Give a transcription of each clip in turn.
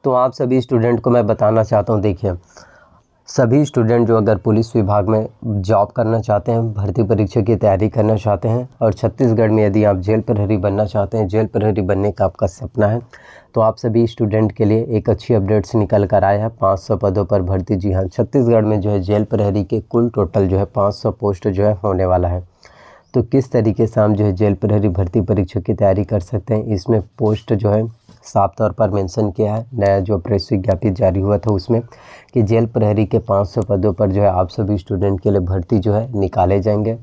तो आप सभी स्टूडेंट को मैं बताना चाहता हूँ, देखिए सभी स्टूडेंट जो अगर पुलिस विभाग में जॉब करना चाहते हैं, भर्ती परीक्षा की तैयारी करना चाहते हैं और छत्तीसगढ़ में यदि आप जेल प्रहरी बनना चाहते हैं, जेल प्रहरी बनने का आपका सपना है, तो आप सभी स्टूडेंट के लिए एक अच्छी अपडेट्स निकल कर आया है। 500 पदों पर भर्ती। जी हाँ, छत्तीसगढ़ में जो है जेल प्रहरी के कुल टोटल जो है 500 पोस्ट जो है होने वाला है। तो किस तरीके से हम जो है जेल प्रहरी भर्ती परीक्षा की तैयारी कर सकते हैं, इसमें पोस्ट जो है साफ तौर पर मेंशन किया है। नया जो प्रेस विज्ञप्ति जारी हुआ था उसमें कि जेल प्रहरी के 500 पदों पर जो है आप सभी स्टूडेंट के लिए भर्ती जो है निकाले जाएंगे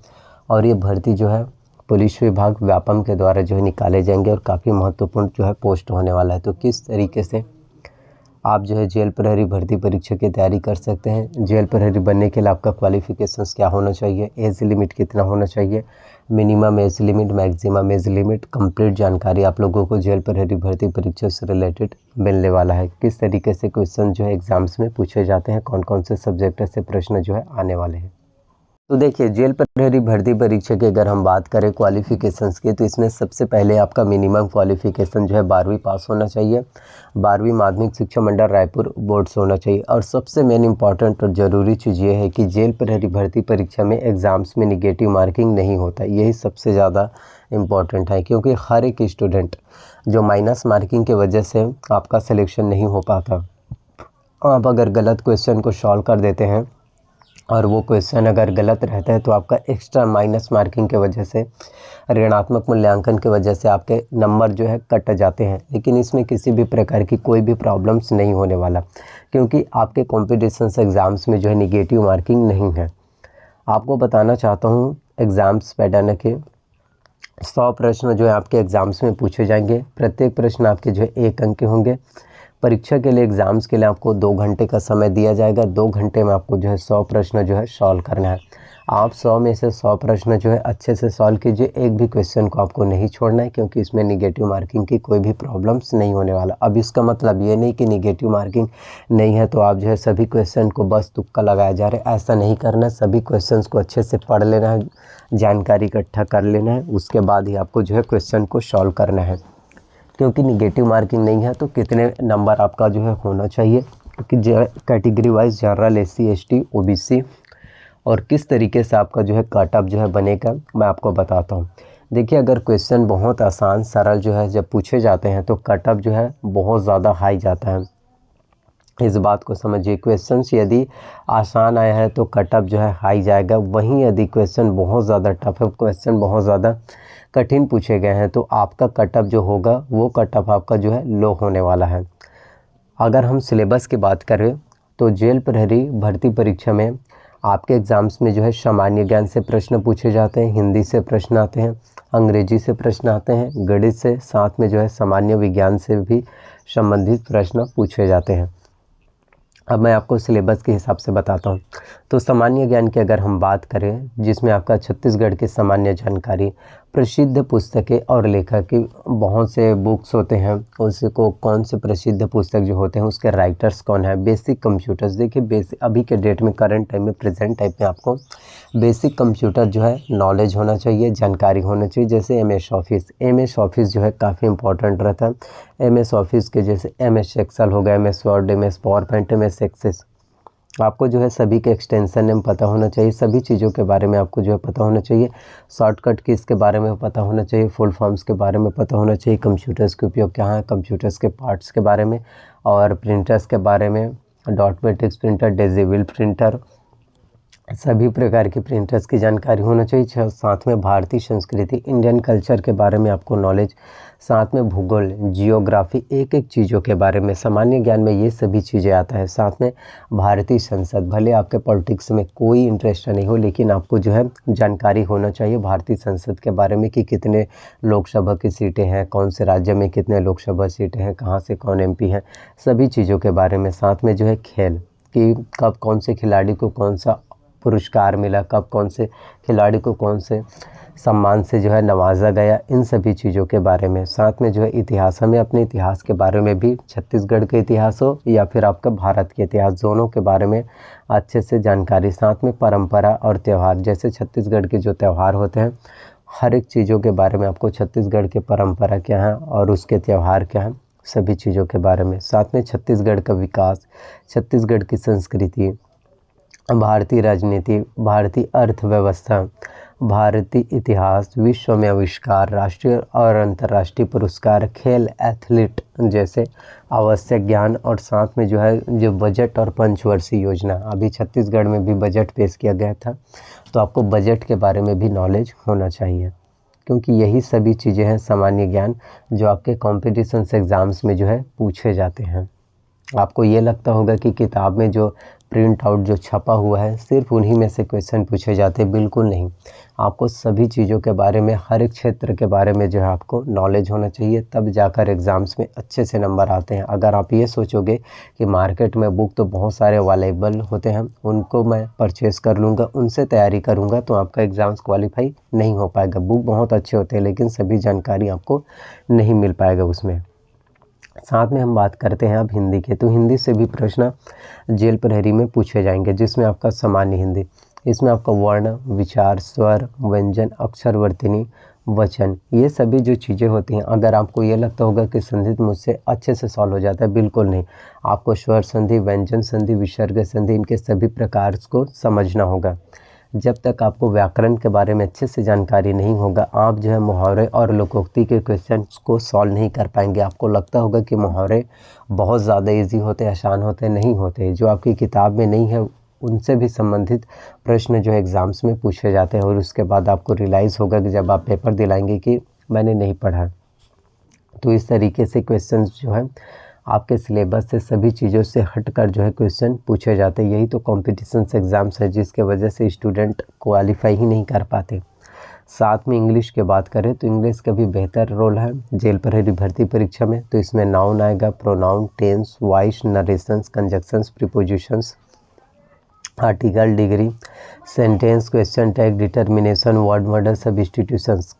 और ये भर्ती जो है पुलिस विभाग व्यापम के द्वारा जो है निकाले जाएंगे और काफ़ी महत्वपूर्ण जो है पोस्ट होने वाला है। तो किस तरीके से आप जो है जेल प्रहरी भर्ती परीक्षा की तैयारी कर सकते हैं। जेल प्रहरी बनने के लिए आपका क्वालिफिकेशंस क्या होना चाहिए, एज लिमिट कितना होना चाहिए, minimum age limit, maximum age limit, complete जानकारी आप लोगों को जेल प्रहरी भर्ती परीक्षा से रिलेटेड मिलने वाला है। किस तरीके से क्वेश्चन जो है एग्जाम्स में पूछे जाते हैं, कौन कौन से सब्जेक्ट से प्रश्न जो है आने वाले हैं। तो देखिए जेल प्रहरी भर्ती परीक्षा की अगर हम बात करें क्वालिफ़िकेशंस की, तो इसमें सबसे पहले आपका मिनिमम क्वालिफ़िकेशन जो है 12वीं पास होना चाहिए। 12वीं माध्यमिक शिक्षा मंडल रायपुर बोर्ड से होना चाहिए। और सबसे मेन इंपॉर्टेंट और ज़रूरी चीज़ ये है कि जेल प्रहरी भर्ती परीक्षा में एग्ज़ाम्स में निगेटिव मार्किंग नहीं होता। यही सबसे ज़्यादा इम्पॉर्टेंट है, क्योंकि हर एक स्टूडेंट जो माइनस मार्किंग की वजह से आपका सिलेक्शन नहीं हो पाता, आप अगर गलत क्वेश्चन को सॉल्व कर देते हैं और वो क्वेश्चन अगर गलत रहता है तो आपका एक्स्ट्रा माइनस मार्किंग के वजह से, ऋणात्मक मूल्यांकन की वजह से आपके नंबर जो है कट जाते हैं। लेकिन इसमें किसी भी प्रकार की कोई भी प्रॉब्लम्स नहीं होने वाला, क्योंकि आपके कॉम्पिटिशन्स एग्ज़ाम्स में जो है निगेटिव मार्किंग नहीं है। आपको बताना चाहता हूँ एग्ज़ाम्स पैटर्न के 100 प्रश्न जो है आपके एग्ज़ाम्स में पूछे जाएंगे। प्रत्येक प्रश्न आपके जो है 1 अंक के होंगे। परीक्षा के लिए एग्ज़ाम्स के लिए आपको 2 घंटे का समय दिया जाएगा। 2 घंटे में आपको जो है 100 प्रश्न जो है सॉल्व करना है। आप 100 में से 100 प्रश्न जो है अच्छे से सॉल्व कीजिए। एक भी क्वेश्चन को आपको नहीं छोड़ना है, क्योंकि इसमें निगेटिव मार्किंग की कोई भी प्रॉब्लम्स नहीं होने वाला। अब इसका मतलब ये नहीं कि निगेटिव मार्किंग नहीं है तो आप जो है सभी क्वेश्चन को बस तुक्का लगाया जा रहा है, ऐसा नहीं करना है। सभी क्वेश्चन को अच्छे से पढ़ लेना है, जानकारी इकट्ठा कर लेना है, उसके बाद ही आपको जो है क्वेश्चन को सॉल्व करना है। क्योंकि निगेटिव मार्किंग नहीं है तो कितने नंबर आपका जो है होना चाहिए, क्योंकि category wise general, SC, ST, OBC और किस तरीके से आपका जो है कट ऑफ जो है बनेगा मैं आपको बताता हूँ। देखिए अगर क्वेश्चन बहुत आसान सरल जो है जब पूछे जाते हैं तो कट ऑफ जो है बहुत ज़्यादा हाई जाता है। इस बात को समझिए, क्वेश्चंस यदि आसान आया है तो कट ऑफ जो है हाई जाएगा। वहीं यदि क्वेश्चन बहुत ज़्यादा टफ है, क्वेश्चन बहुत ज़्यादा कठिन पूछे गए हैं, तो आपका कट ऑफ जो होगा वो कट ऑफ आपका जो है लो होने वाला है। अगर हम सिलेबस की बात करें तो जेल प्रहरी भर्ती परीक्षा में आपके एग्ज़ाम्स में जो है सामान्य ज्ञान से प्रश्न पूछे जाते हैं, हिंदी से प्रश्न आते हैं, अंग्रेजी से प्रश्न आते हैं, गणित से, साथ में जो है सामान्य विज्ञान से भी संबंधित प्रश्न पूछे जाते हैं। अब मैं आपको सिलेबस के हिसाब से बताता हूँ। तो सामान्य ज्ञान की अगर हम बात करें, जिसमें आपका छत्तीसगढ़ की सामान्य जानकारी, प्रसिद्ध पुस्तकें और लेखक की बहुत से बुक्स होते हैं, उसको कौन से प्रसिद्ध पुस्तक जो होते हैं उसके राइटर्स कौन है, बेसिक कंप्यूटर्स। देखिए बेसिक अभी के डेट में, करंट टाइम में, प्रेजेंट टाइम में आपको बेसिक कंप्यूटर जो है नॉलेज होना चाहिए, जानकारी होना चाहिए। जैसे एमएस ऑफिस, एमएस ऑफिस जो है काफ़ी इंपॉर्टेंट रहता है। एमएस ऑफिस के जैसे एमएस एक्सेल हो गया, MS Word, MS PowerPoint, MS Access, आपको जो है सभी के एक्सटेंशन नेम पता होना चाहिए। सभी चीज़ों के बारे में आपको जो है पता होना चाहिए। शॉर्टकट कीज़ के बारे में पता होना चाहिए, फुल फॉर्म्स के बारे में पता होना चाहिए, कंप्यूटर्स के उपयोग क्या है, कंप्यूटर्स के पार्ट्स के बारे में और प्रिंटर्स के बारे में, dot matrix printer, digital printer, सभी प्रकार की प्रिंटर्स की जानकारी होना चाहिए। साथ में भारतीय संस्कृति, इंडियन कल्चर के बारे में आपको नॉलेज, साथ में भूगोल, जियोग्राफी, एक एक चीज़ों के बारे में, सामान्य ज्ञान में ये सभी चीज़ें आता है। साथ में भारतीय संसद, भले आपके पॉलिटिक्स में कोई इंटरेस्ट नहीं हो, लेकिन आपको जो है जानकारी होना चाहिए भारतीय संसद के बारे में कि कितने लोकसभा की सीटें हैं, कौन से राज्य में कितने लोकसभा सीटें हैं, कहाँ से कौन एमपी हैं, सभी चीज़ों के बारे में। साथ में जो है खेल कि कब कौन से खिलाड़ी को कौन सा पुरस्कार मिला, कब कौन से खिलाड़ी को कौन से सम्मान से जो है नवाजा गया, इन सभी चीज़ों के बारे में। साथ में जो है इतिहास, हमें अपने इतिहास के बारे में भी, छत्तीसगढ़ के इतिहास हो या फिर आपका भारत के इतिहास, दोनों के बारे में अच्छे से जानकारी। साथ में परंपरा और त्यौहार, जैसे छत्तीसगढ़ के जो त्यौहार होते हैं, हर एक चीज़ों के बारे में आपको छत्तीसगढ़ के परंपरा क्या है और उसके त्यौहार क्या हैं सभी चीज़ों के बारे में। साथ में छत्तीसगढ़ का विकास, छत्तीसगढ़ की संस्कृति, भारतीय राजनीति, भारतीय अर्थव्यवस्था, भारतीय इतिहास, विश्व में आविष्कार, राष्ट्रीय और अंतर्राष्ट्रीय पुरस्कार, खेल, एथलीट जैसे आवश्यक ज्ञान, और साथ में जो है जो बजट और पंचवर्षीय योजना, अभी छत्तीसगढ़ में भी बजट पेश किया गया था, तो आपको बजट के बारे में भी नॉलेज होना चाहिए, क्योंकि यही सभी चीज़ें हैं सामान्य ज्ञान जो आपके कॉम्पिटिशन एग्ज़ाम्स में जो है पूछे जाते हैं। आपको ये लगता होगा कि किताब में जो प्रिंट आउट जो छपा हुआ है सिर्फ उन्हीं में से क्वेश्चन पूछे जाते हैं, बिल्कुल नहीं। आपको सभी चीज़ों के बारे में, हर एक क्षेत्र के बारे में जो है आपको नॉलेज होना चाहिए, तब जाकर एग्ज़ाम्स में अच्छे से नंबर आते हैं। अगर आप ये सोचोगे कि मार्केट में बुक तो बहुत सारे अवेलेबल होते हैं, उनको मैं परचेज़ कर लूँगा, उनसे तैयारी करूँगा, तो आपका एग्ज़ाम्स क्वालिफाई नहीं हो पाएगा। बुक बहुत अच्छे होते हैं लेकिन सभी जानकारी आपको नहीं मिल पाएगा उसमें। साथ में हम बात करते हैं अब हिंदी के, तो हिंदी से भी प्रश्न जेल प्रहरी में पूछे जाएंगे, जिसमें आपका सामान्य हिंदी, इसमें आपका वर्ण, विचार, स्वर, व्यंजन, अक्षरवर्तिनी, वचन, ये सभी जो चीज़ें होती हैं, अगर आपको ये लगता होगा कि संधि मुझसे अच्छे से सॉल्व हो जाता है, बिल्कुल नहीं। आपको स्वर संधि, व्यंजन संधि, विसर्ग संधि, इनके सभी प्रकार को समझना होगा। जब तक आपको व्याकरण के बारे में अच्छे से जानकारी नहीं होगा, आप जो है मुहावरे और लोकोक्ति के क्वेश्चंस को सॉल्व नहीं कर पाएंगे। आपको लगता होगा कि मुहावरे बहुत ज़्यादा इजी होते, आसान होते, नहीं होते। जो आपकी किताब में नहीं है उनसे भी संबंधित प्रश्न जो एग्ज़ाम्स में पूछे जाते हैं, और उसके बाद आपको रियलाइज़ होगा कि जब आप पेपर दिलाएंगे कि मैंने नहीं पढ़ा। तो इस तरीके से क्वेश्चंस जो है आपके सिलेबस से, सभी चीज़ों से हटकर जो है क्वेश्चन पूछे जाते हैं। यही तो कॉम्पिटिशन एग्ज़ाम्स है जिसके वजह से स्टूडेंट क्वालिफाई ही नहीं कर पाते। साथ में इंग्लिश की बात करें तो इंग्लिश का भी बेहतर रोल है जेल प्रहरी भर्ती परीक्षा में। तो इसमें नाउन आएगा, pronoun, tense, voice, narrations, conjunctions, prepositions, article, degree, sentence, question tag, determination, word model, substitutions.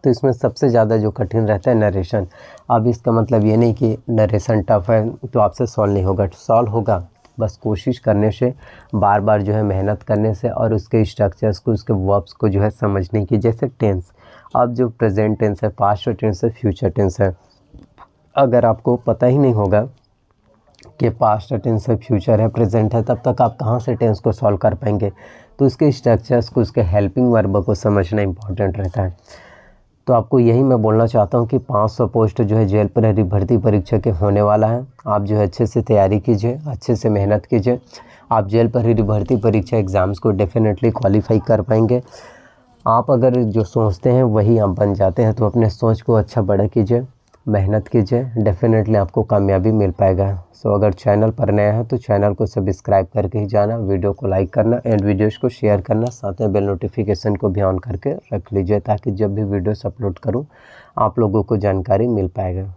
तो इसमें सबसे ज़्यादा जो कठिन रहता है नरेशन। अब इसका मतलब ये नहीं कि नरेशन टफ है तो आपसे सॉल्व नहीं होगा, सॉल्व होगा, बस कोशिश करने से, बार बार जो है मेहनत करने से, और उसके स्ट्रक्चर्स को, उसके वर्ब्स को जो है समझने की। जैसे टेंस, अब जो प्रेजेंट टेंस है, पास्ट टेंस है, फ्यूचर टेंस है, अगर आपको पता ही नहीं होगा कि पास्ट टेंस है, फ्यूचर है, प्रेजेंट है, तब तक आप कहाँ से टेंस को सॉल्व कर पाएंगे। तो उसके स्ट्रक्चर्स को, उसके हेल्पिंग वर्ब को समझना इंपॉर्टेंट रहता है। तो आपको यही मैं बोलना चाहता हूँ कि 500 पोस्ट जो है जेल प्रहरी भर्ती परीक्षा के होने वाला है। आप जो है अच्छे से तैयारी कीजिए, अच्छे से मेहनत कीजिए, आप जेल प्रहरी भर्ती परीक्षा एग्ज़ाम्स को डेफिनेटली क्वालिफाई कर पाएंगे। आप अगर जो सोचते हैं वही आप बन जाते हैं, तो अपने सोच को अच्छा बड़ा कीजिए, मेहनत कीजिए, डेफिनेटली आपको कामयाबी मिल पाएगा। सो अगर चैनल पर नया है तो चैनल को सब्सक्राइब करके ही जाना, वीडियो को लाइक करना एंड वीडियोज़ को शेयर करना, साथ में बेल नोटिफिकेशन को भी ऑन करके रख लीजिए, ताकि जब भी वीडियोस अपलोड करूं आप लोगों को जानकारी मिल पाएगा।